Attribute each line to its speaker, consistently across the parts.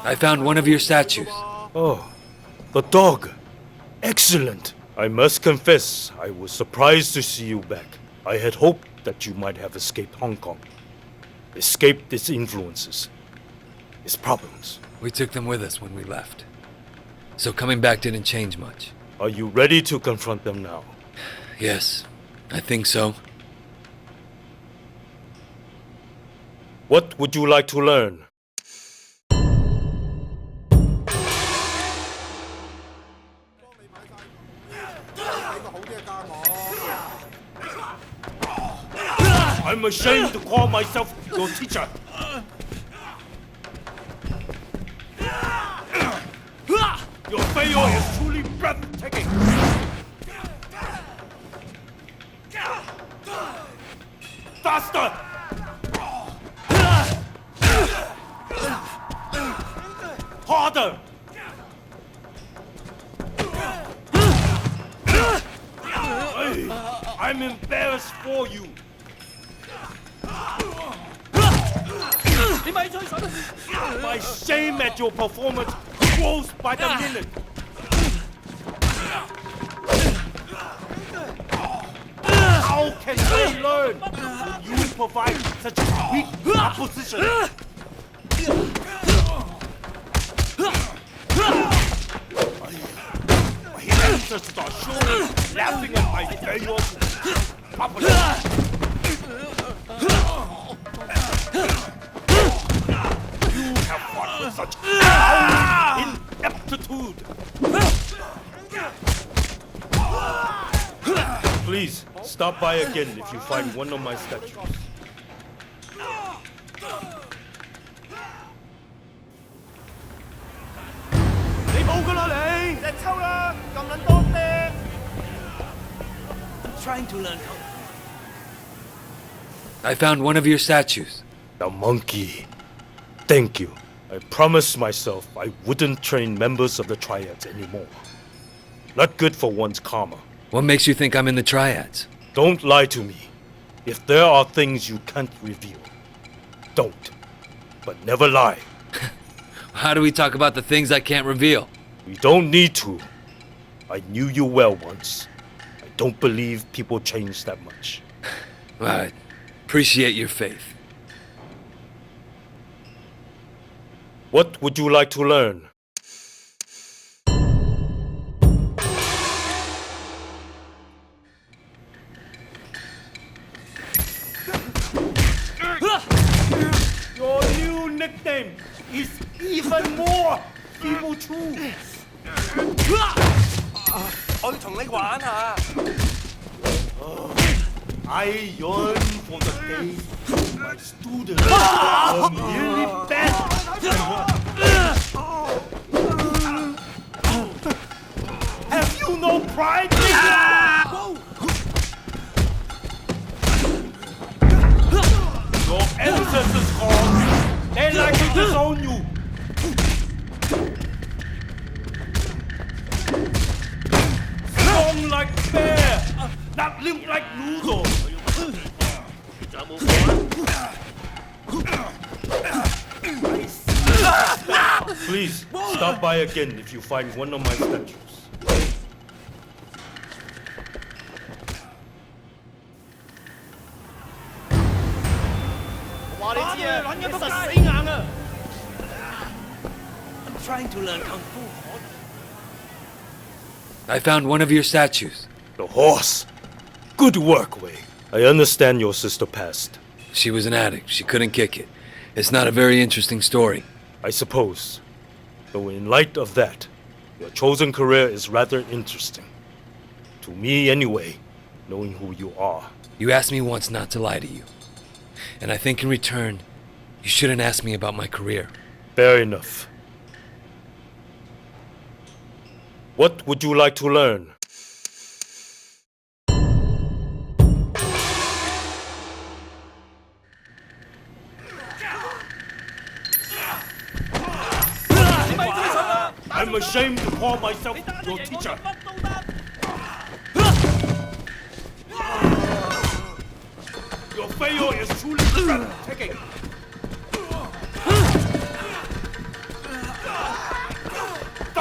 Speaker 1: I found one of your statues.
Speaker 2: Oh, the dog. Excellent. I must confess, I was surprised to see you back. I had hoped that you might have escaped Hong Kong. Escaped its influences, its problems.
Speaker 1: We took them with us when we left. So coming back didn't change much.
Speaker 2: Are you ready to confront them now?
Speaker 1: Yes, I think so.
Speaker 2: What would you like to learn? I'm ashamed to call myself your teacher. Your failure is truly breathtaking. Faster! Harder! I'm embarrassed for you. My shame at your performance grows by the minute. How can they learn when you provide such a weak opposition? My ancestors are surely laughing at my failure to properly. You have fought with such ineptitude. Please, stop by again if you find one of my statues.
Speaker 3: 你冇㗎啦你，隻抽啦，咁撚多爹。I'm trying to learn kung fu.
Speaker 1: I found one of your statues.
Speaker 2: The monkey. Thank you. I promised myself I wouldn't train members of the triads anymore. Not good for one's karma.
Speaker 1: What makes you think I'm in the triads?
Speaker 2: Don't lie to me. If there are things you can't reveal, don't. But never lie.
Speaker 1: How do we talk about the things I can't reveal?
Speaker 2: We don't need to. I knew you well once. I don't believe people change that much.
Speaker 1: I appreciate your faith.
Speaker 2: What would you like to learn? Your new nickname is even more evil too.
Speaker 3: 我要同你玩下。
Speaker 2: I yearn for the days my students were merely bad. Have you no pride? Your ancestors called. They like to disown you. Strong like bear, not limp like noodle. Please, stop by again if you find one of my statues.
Speaker 3: 我話你知啊，你實死硬啊！I'm trying to learn kung fu.
Speaker 1: I found one of your statues.
Speaker 2: The horse. Good work, Wei. I understand your sister passed.
Speaker 1: She was an addict. She couldn't kick it. It's not a very interesting story.
Speaker 2: I suppose. Though in light of that, your chosen career is rather interesting. To me anyway, knowing who you are.
Speaker 1: You asked me once not to lie to you. And I think in return, you shouldn't ask me about my career.
Speaker 2: Fair enough. What would you like to learn? I'm ashamed to call myself your teacher. Your failure is truly breathtaking.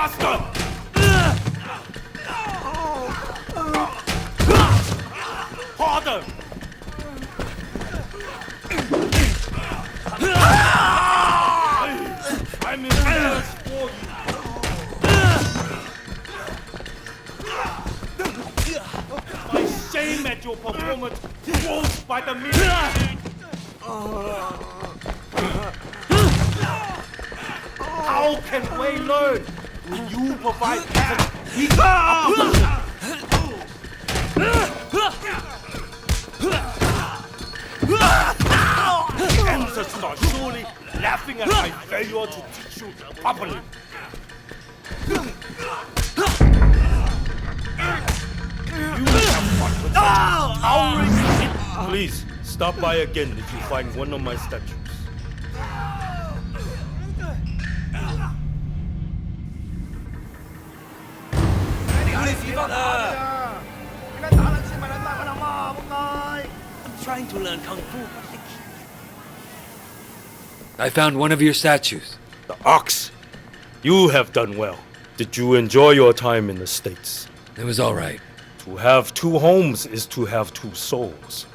Speaker 2: Faster! Harder! I'm embarrassed for you. My shame at your performance grows by the minute. How can Wei learn when you provide such weak opposition? Ancestors are surely laughing at my failure to teach you properly. You have fun with such towering hit. Please, stop by again if you find one of my statues.
Speaker 4: I'm trying to learn Kung Fu.
Speaker 1: I found one of your statues.
Speaker 2: The ox. You have done well. Did you enjoy your time in the States?
Speaker 1: It was all right.
Speaker 2: To have two homes is to have two souls.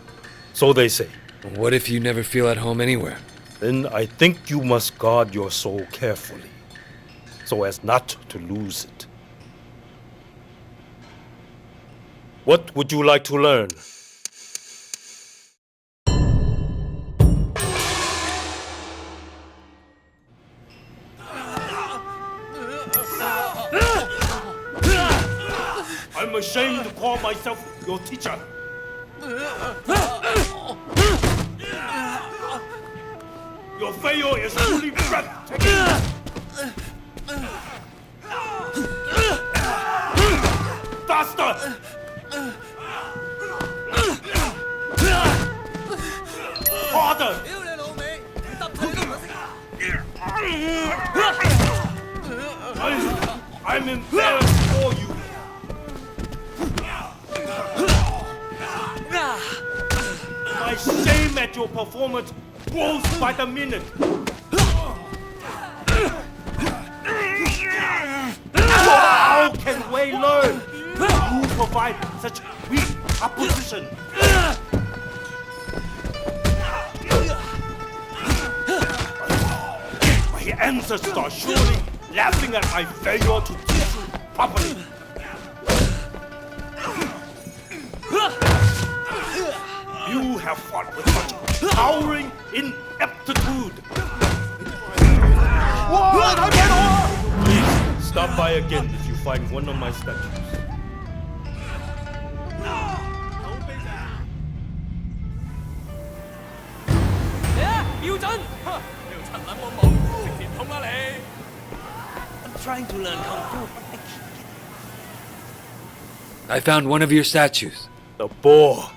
Speaker 2: So they say.
Speaker 1: What if you never feel at home anywhere?
Speaker 2: Then I think you must guard your soul carefully, so as not to lose it. What would you like to learn? I'm ashamed to call myself your teacher. Your failure is truly breathtaking. Faster! Harder! I'm embarrassed for you. My shame at your performance grows by the minute. How can Wei learn? You provide such weak opposition. My ancestors are surely laughing at my failure to teach you properly. You have fought with such towering ineptitude. Please, stop by again if you find one of my statues.
Speaker 4: I'm trying to learn Kung Fu.
Speaker 1: I found one of your statues.
Speaker 2: The boar,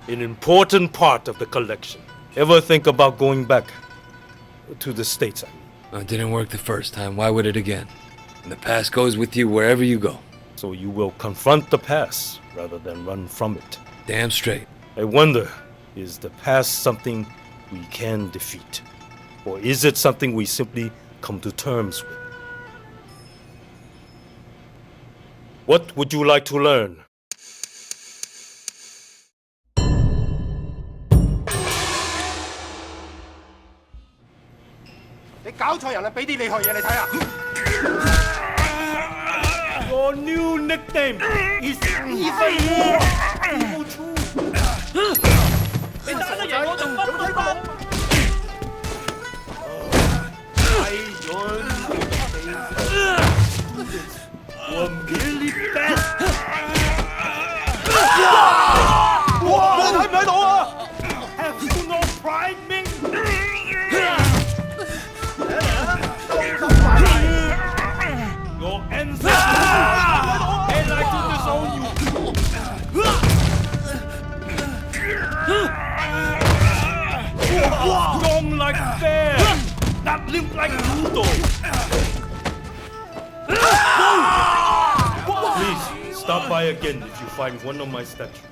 Speaker 2: an important part of the collection. Ever think about going back to the States?
Speaker 1: It didn't work the first time. Why would it again? And the past goes with you wherever you go.
Speaker 2: So you will confront the past rather than run from it.
Speaker 1: Damn straight.
Speaker 2: I wonder, is the past something we can defeat? Or is it something we simply come to terms with? What would you like to learn? Your new nickname is even more evil too. I learned students were merely best. Have you no pride, Ming? Your ancestors, they like to disown you. Strong like bear, not limp like Ludo. Please, stop by again if you find one of my statues.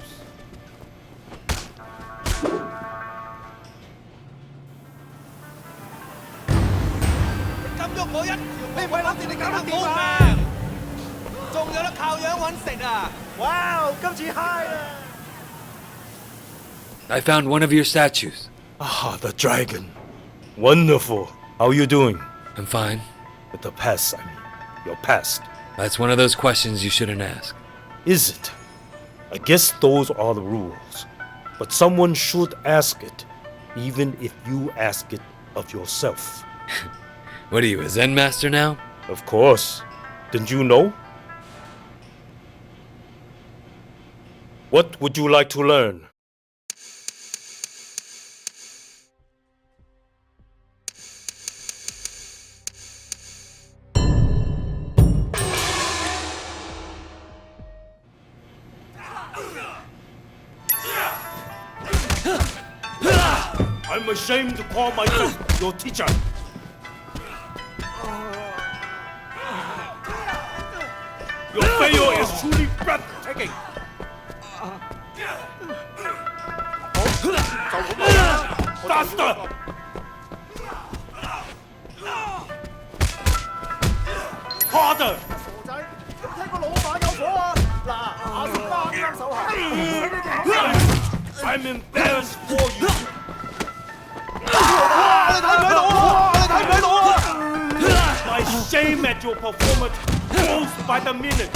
Speaker 3: Cấm咗我一條，你唔係諗住你搞得掂啊！有得靠樣揾食啊！哇，今次 high 啊！
Speaker 1: I found one of your statues.
Speaker 2: Ah, the dragon. Wonderful. How you doing?
Speaker 1: I'm fine.
Speaker 2: With the past, I mean. Your past.
Speaker 1: That's one of those questions you shouldn't ask.
Speaker 2: Is it? I guess those are the rules. But someone should ask it, even if you ask it of yourself.
Speaker 1: What are you, a Zen master now?
Speaker 2: Of course. Didn't you know? What would you like to learn? I'm ashamed to call myself your teacher. Your failure is truly breathtaking. Faster! Harder!
Speaker 3: 傻仔，有聽過老闆有火啊？嗱，阿叔啱啱手下。
Speaker 2: I'm embarrassed for you.
Speaker 3: 哇！你睇唔睇到啊？你睇唔睇到啊？
Speaker 2: My shame at your performance grows by the minute.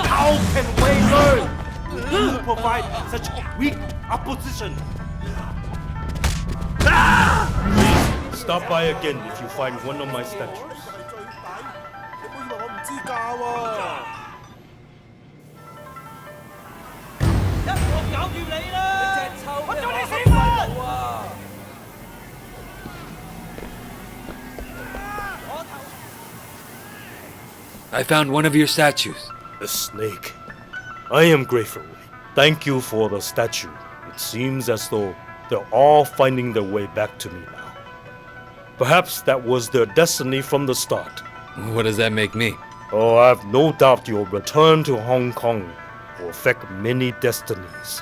Speaker 2: How can we learn? You provide such weak opposition. Please stop by again if you find one of my statues.
Speaker 3: 你唔好以為我唔知價喎。
Speaker 4: 一鑊搞掂你啦！你隻臭嘅你死物啊！
Speaker 1: I found one of your statues.
Speaker 2: The snake. I am grateful. Thank you for the statue. It seems as though they're all finding their way back to me now. Perhaps that was their destiny from the start.
Speaker 1: What does that make me?
Speaker 2: Oh, I have no doubt your return to Hong Kong will affect many destinies,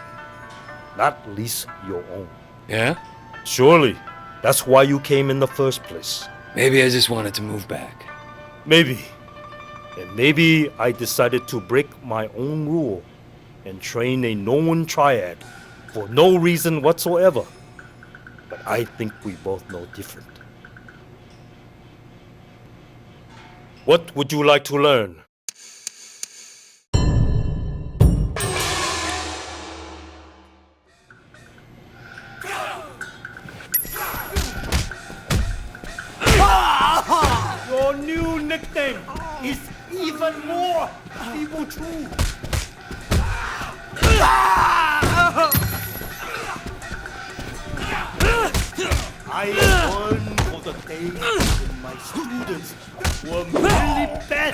Speaker 2: not least your own.
Speaker 1: Yeah?
Speaker 2: Surely, that's why you came in the first place.
Speaker 1: Maybe I just wanted to move back.
Speaker 2: Maybe. And maybe I decided to break my own rule and train a known triad for no reason whatsoever. But I think we both know different. What would you like to learn? Your new nickname is even more evil true. I yearn for the days when my students were really bad.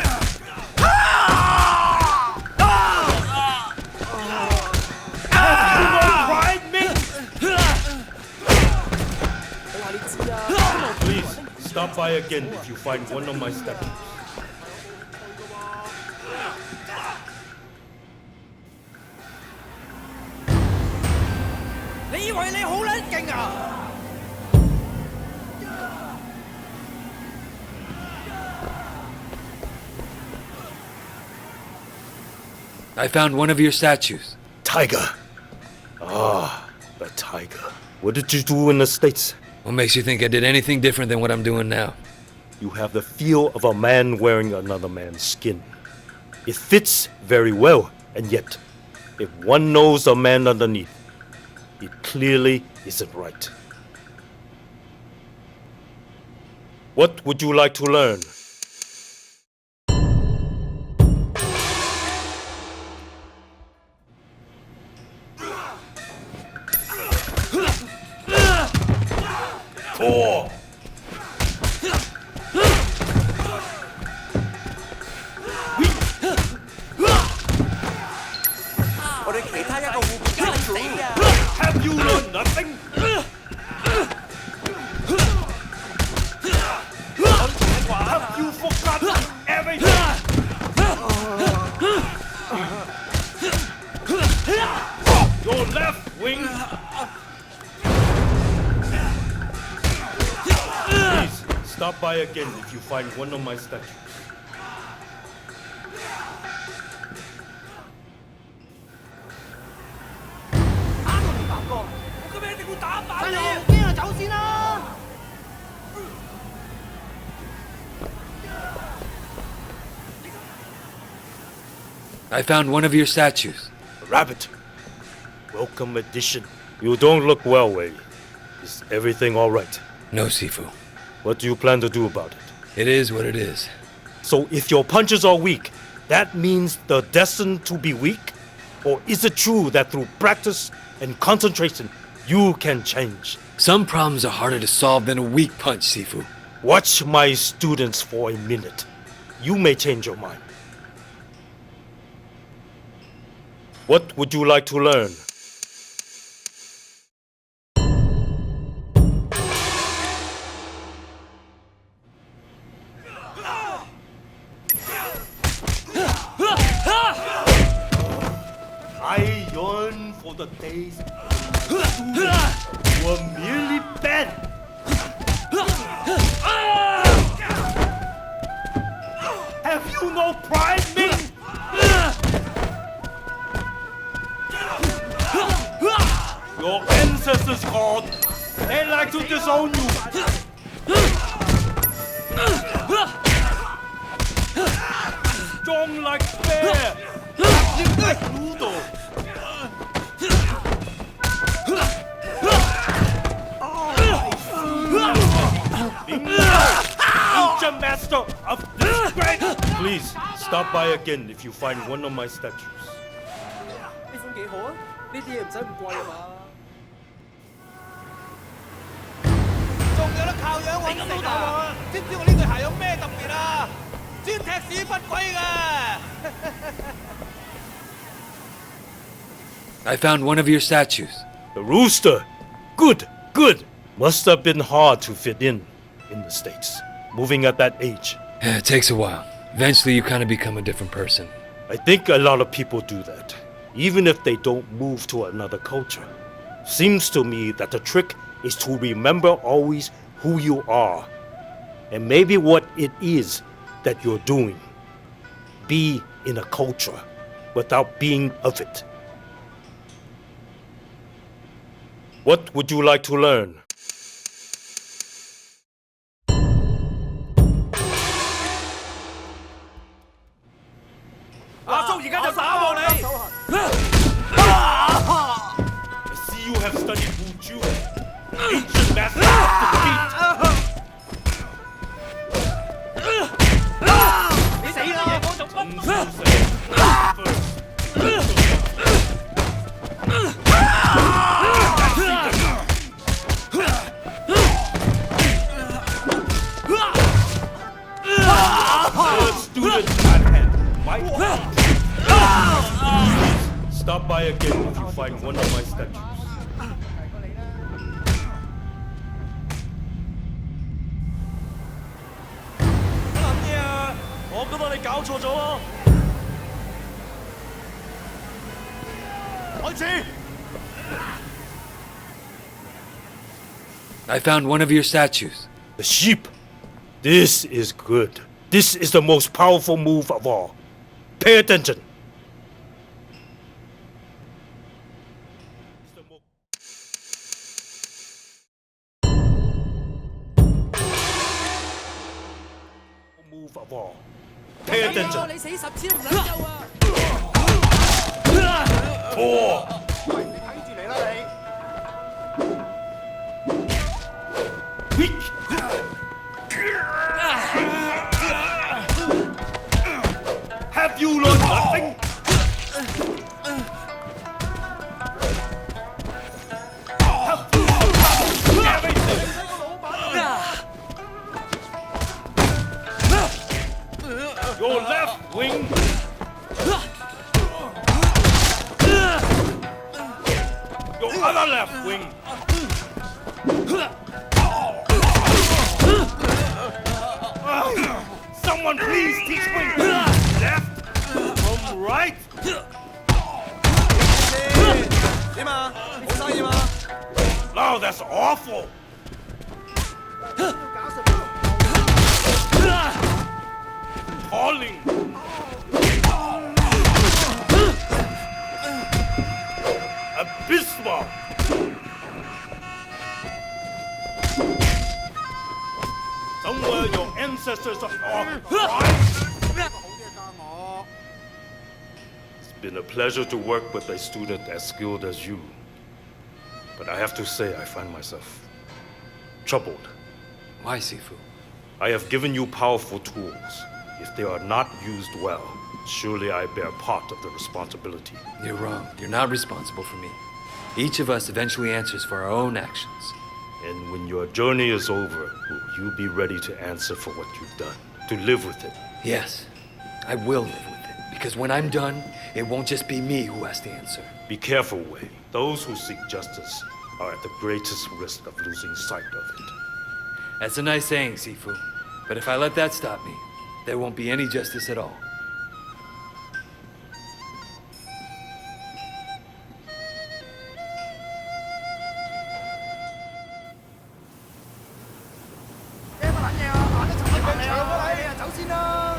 Speaker 2: Have you no pride, mate?
Speaker 3: 我話你知啊。
Speaker 2: Please stop by again if you find one of my statues.
Speaker 4: 你以為你好撚勁啊？
Speaker 1: I found one of your statues.
Speaker 2: Tiger. Ah, the tiger. What did you do in the States?
Speaker 1: What makes you think I did anything different than what I'm doing now?
Speaker 2: You have the feel of a man wearing another man's skin. It fits very well, and yet, if one knows a man underneath, it clearly isn't right. What would you like to learn? Four.
Speaker 4: 我哋其他一個護駕死啊！
Speaker 2: Have you learned nothing? Have you forgotten everything? Your left wing. Please by again if you find one of my statues.
Speaker 4: 打到你白哥，我今日一定會打爆你！
Speaker 3: 邊個走先啦？
Speaker 1: I found one of your statues.
Speaker 2: A rabbit. Welcome addition. You don't look well, Wei. Is everything all right?
Speaker 1: No, Sifu.
Speaker 2: What do you plan to do about it?
Speaker 1: It is what it is.
Speaker 2: So if your punches are weak, that means they're destined to be weak? Or is it true that through practice and concentration, you can change?
Speaker 1: Some problems are harder to solve than a weak punch, Sifu.
Speaker 2: Watch my students for a minute. You may change your mind. What would you like to learn? I yearn for the days when my students were merely bad. Have you no pride, Ming? Your ancestors called. They like to disown you. Strong like bear. Active like noodle. Future master of disgrace. Please stop by again if you find one of my statues.
Speaker 4: 呢款幾好啊！呢啲嘢唔使咁貴啊嘛。
Speaker 3: 仲有得靠樣揾食啊！知唔知我呢對鞋有咩特別啊？專踢屎忽鬼㗎！
Speaker 1: I found one of your statues.
Speaker 2: The Rooster. Good, good. Must have been hard to fit in the States, moving at that age.
Speaker 1: Yeah, it takes a while. Eventually, you kind of become a different person.
Speaker 2: I think a lot of people do that, even if they don't move to another culture. Seems to me that the trick is to remember always who you are, and maybe what it is that you're doing. Be in a culture without being of it. What would you like to learn? I see you have studied Wu ancient master of defeat.
Speaker 4: 你死啦！我仲乜？
Speaker 2: Student Madhead, stop by again if you find one of my statues.
Speaker 4: 諗嘢啊！我覺得你搞錯咗咯。
Speaker 3: 開始。
Speaker 1: I found one of your statues.
Speaker 2: The sheep. This is good. This is the most powerful move of all. Pay attention. Move of all. Pay attention.
Speaker 4: 你死10次都唔撚夠啊！
Speaker 2: Four.
Speaker 3: 喂，你睇住嚟啦你。
Speaker 2: Weak. Have you learned nothing? Your left wing. Your other left wing. Someone please teach me left from right.
Speaker 3: 點啊？好生意嘛？
Speaker 2: Now that's awful.
Speaker 3: 要搞實
Speaker 2: It's been a pleasure to work with a student as skilled as you. But I have to say, I find myself troubled.
Speaker 1: Why, Sifu?
Speaker 2: I have given you powerful tools. If they are not used well, surely I bear part of the responsibility.
Speaker 1: You're wrong. You're not responsible for me. Each of us eventually answers for our own actions.
Speaker 2: And when your journey is over, will you be ready to answer for what you've done? To live with it?
Speaker 1: Yes, I will live with it. Because when I'm done, it won't just be me who has to answer.
Speaker 2: Be careful, Wei. Those who seek justice are at the greatest risk of losing sight of it.
Speaker 1: That's a nice saying, Sifu. But if I let that stop me, there won't be any justice at all.
Speaker 3: Hãy subscribe cho kênh Ghiền Mì Gõ để không bỏ lỡ